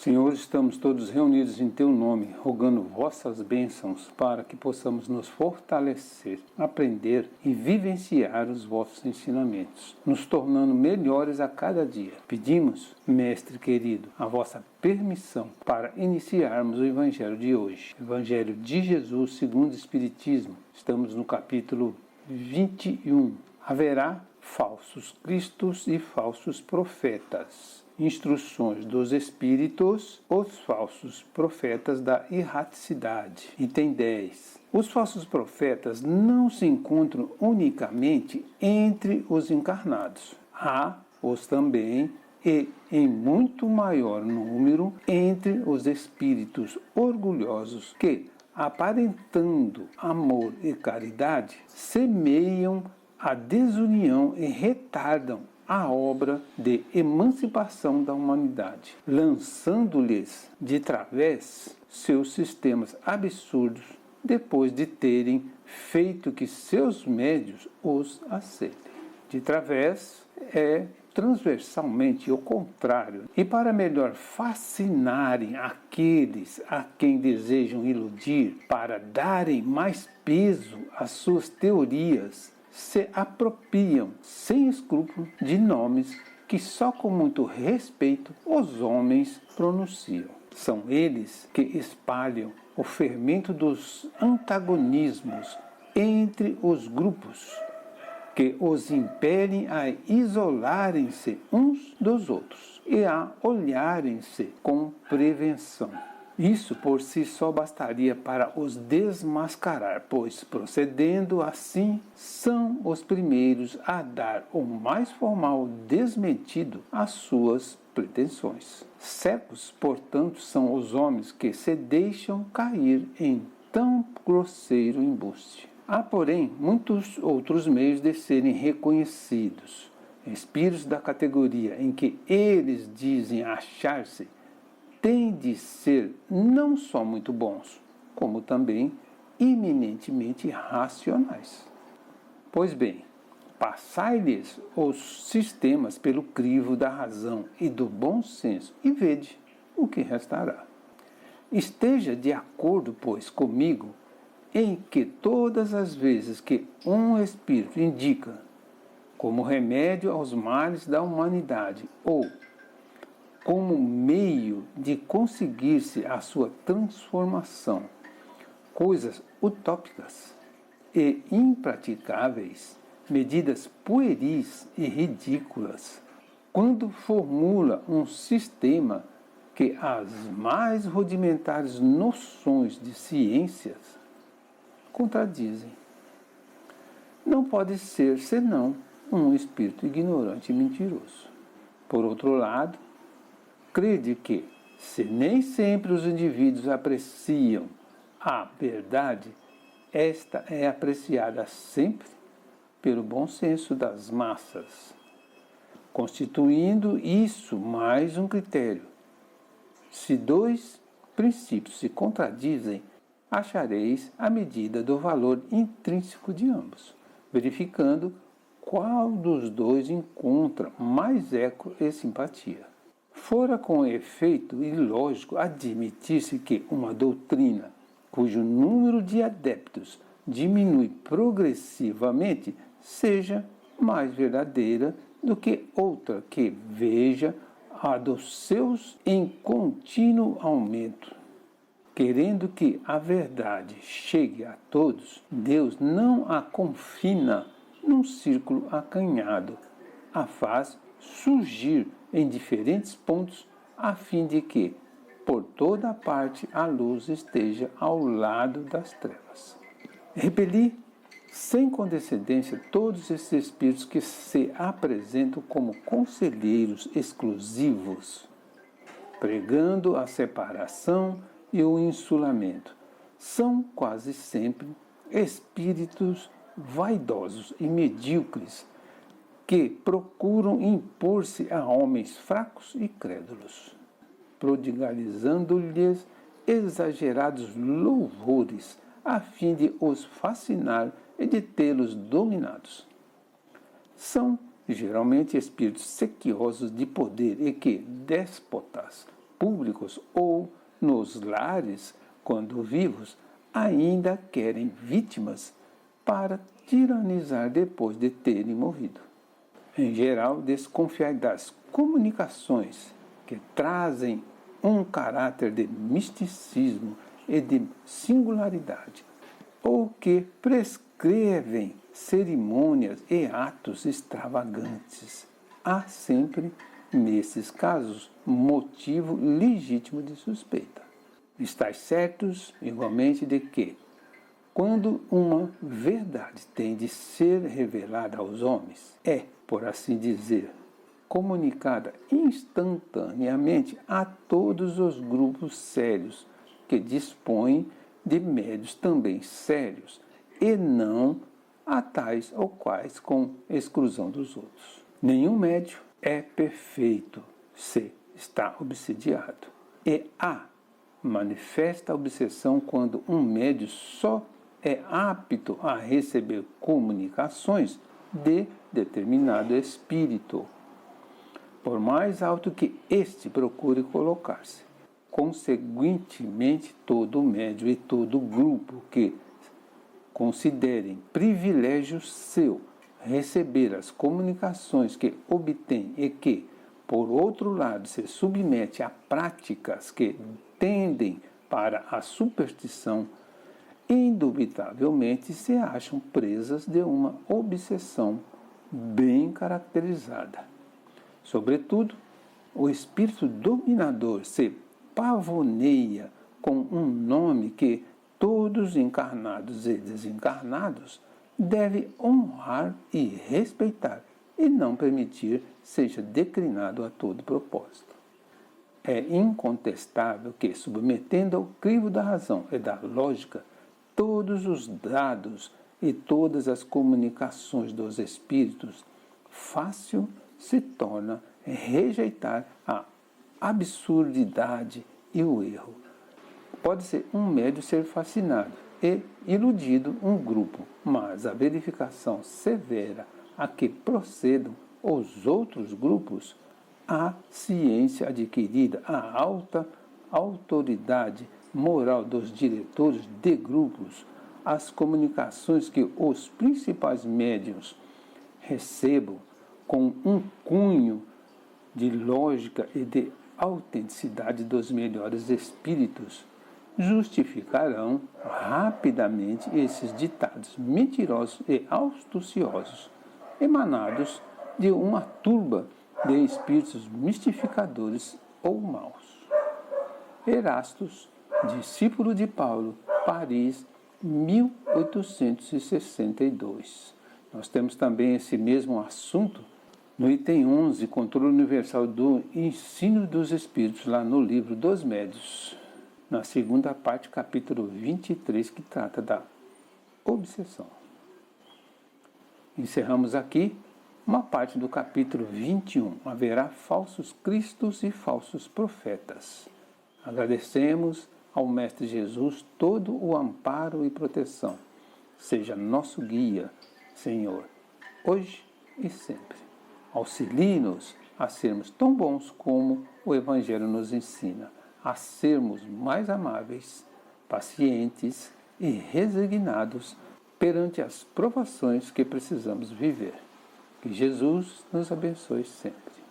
Senhor, estamos todos reunidos em Teu nome, rogando vossas bênçãos para que possamos nos fortalecer, aprender e vivenciar os vossos ensinamentos, nos tornando melhores a cada dia. Pedimos, Mestre querido, a vossa permissão para iniciarmos o Evangelho de hoje. Evangelho de Jesus segundo o Espiritismo. Estamos no capítulo 21. Haverá falsos cristos e falsos profetas. Instruções dos Espíritos, os falsos profetas da erraticidade. Item 10. Os falsos profetas não se encontram unicamente entre os encarnados. Há os também, e em muito maior número, entre os espíritos orgulhosos que, aparentando amor e caridade, semeiam a desunião e retardam a obra de emancipação da humanidade, lançando-lhes de través seus sistemas absurdos depois de terem feito que seus médios os aceitem. De través é transversalmente o contrário. E para melhor fascinarem aqueles a quem desejam iludir, para darem mais peso às suas teorias, se apropriam sem escrúpulo de nomes que só com muito respeito os homens pronunciam. São eles que espalham o fermento dos antagonismos entre os grupos, que os impelem a isolarem-se uns dos outros e a olharem-se com prevenção. Isso por si só bastaria para os desmascarar, pois, procedendo assim, são os primeiros a dar o mais formal desmentido às suas pretensões. Cegos, portanto, são os homens que se deixam cair em tão grosseiro embuste. Há, porém, muitos outros meios de serem reconhecidos. Espíritos da categoria em que eles dizem achar-se têm de ser não só muito bons, como também eminentemente racionais. Pois bem, passai-lhes os sistemas pelo crivo da razão e do bom senso e vede o que restará. Esteja de acordo, pois, comigo em que todas as vezes que um espírito indica como remédio aos males da humanidade ou como meio de conseguir-se a sua transformação, coisas utópicas e impraticáveis, medidas pueris e ridículas, quando formula um sistema que as mais rudimentares noções de ciências contradizem. Não pode ser senão um espírito ignorante e mentiroso. Por outro lado, crede que, se nem sempre os indivíduos apreciam a verdade, esta é apreciada sempre pelo bom senso das massas, constituindo isso mais um critério. Se dois princípios se contradizem, achareis a medida do valor intrínseco de ambos, verificando qual dos dois encontra mais eco e simpatia. Fora com efeito ilógico admitir-se que uma doutrina cujo número de adeptos diminui progressivamente seja mais verdadeira do que outra que veja a dos seus em contínuo aumento. Querendo que a verdade chegue a todos, Deus não a confina num círculo acanhado, a faz surgir em diferentes pontos, a fim de que, por toda parte, a luz esteja ao lado das trevas. Repeli, sem condescendência, todos esses espíritos que se apresentam como conselheiros exclusivos, pregando a separação e o insulamento. São quase sempre espíritos vaidosos e medíocres, que procuram impor-se a homens fracos e crédulos, prodigalizando-lhes exagerados louvores, a fim de os fascinar e de tê-los dominados. São geralmente espíritos sequiosos de poder e que, déspotas, públicos ou nos lares, quando vivos, ainda querem vítimas para tiranizar depois de terem morrido. Em geral, desconfiar das comunicações que trazem um caráter de misticismo e de singularidade, ou que prescrevem cerimônias e atos extravagantes. Há sempre, nesses casos, motivo legítimo de suspeita. Estais certos, igualmente, de que, quando uma verdade tem de ser revelada aos homens, é, por assim dizer, comunicada instantaneamente a todos os grupos sérios que dispõem de médios também sérios, e não a tais ou quais com exclusão dos outros. Nenhum médio é perfeito se está obsediado, e há manifesta obsessão quando um médio só é apto a receber comunicações de determinado espírito, por mais alto que este procure colocar-se. Conseguintemente, todo médio e todo grupo que considerem privilégio seu receber as comunicações que obtém e que, por outro lado, se submete a práticas que tendem para a superstição, indubitavelmente se acham presas de uma obsessão bem caracterizada. Sobretudo, o espírito dominador se pavoneia com um nome que todos encarnados e desencarnados devem honrar e respeitar, e não permitir seja declinado a todo propósito. É incontestável que, submetendo ao crivo da razão e da lógica todos os dados e todas as comunicações dos espíritos, fácil se torna rejeitar a absurdidade e o erro. Pode-se um médium ser fascinado e iludido um grupo, mas a verificação severa a que procedam os outros grupos, a ciência adquirida, a alta autoridade moral dos diretores de grupos, as comunicações que os principais médiuns recebam com um cunho de lógica e de autenticidade dos melhores espíritos, justificarão rapidamente esses ditados mentirosos e astuciosos, emanados de uma turba de espíritos mistificadores ou maus. Erastus, discípulo de Paulo, Paris, 1862. Nós temos também esse mesmo assunto no item 11, Controle Universal do Ensino dos Espíritos, lá no livro dos Médios, na segunda parte, capítulo 23, que trata da obsessão. Encerramos aqui uma parte do capítulo 21. Haverá falsos cristos e falsos profetas. Agradecemos ao Mestre Jesus todo o amparo e proteção. Seja nosso guia, Senhor, hoje e sempre. Auxilie-nos a sermos tão bons como o Evangelho nos ensina, a sermos mais amáveis, pacientes e resignados perante as provações que precisamos viver. Que Jesus nos abençoe sempre.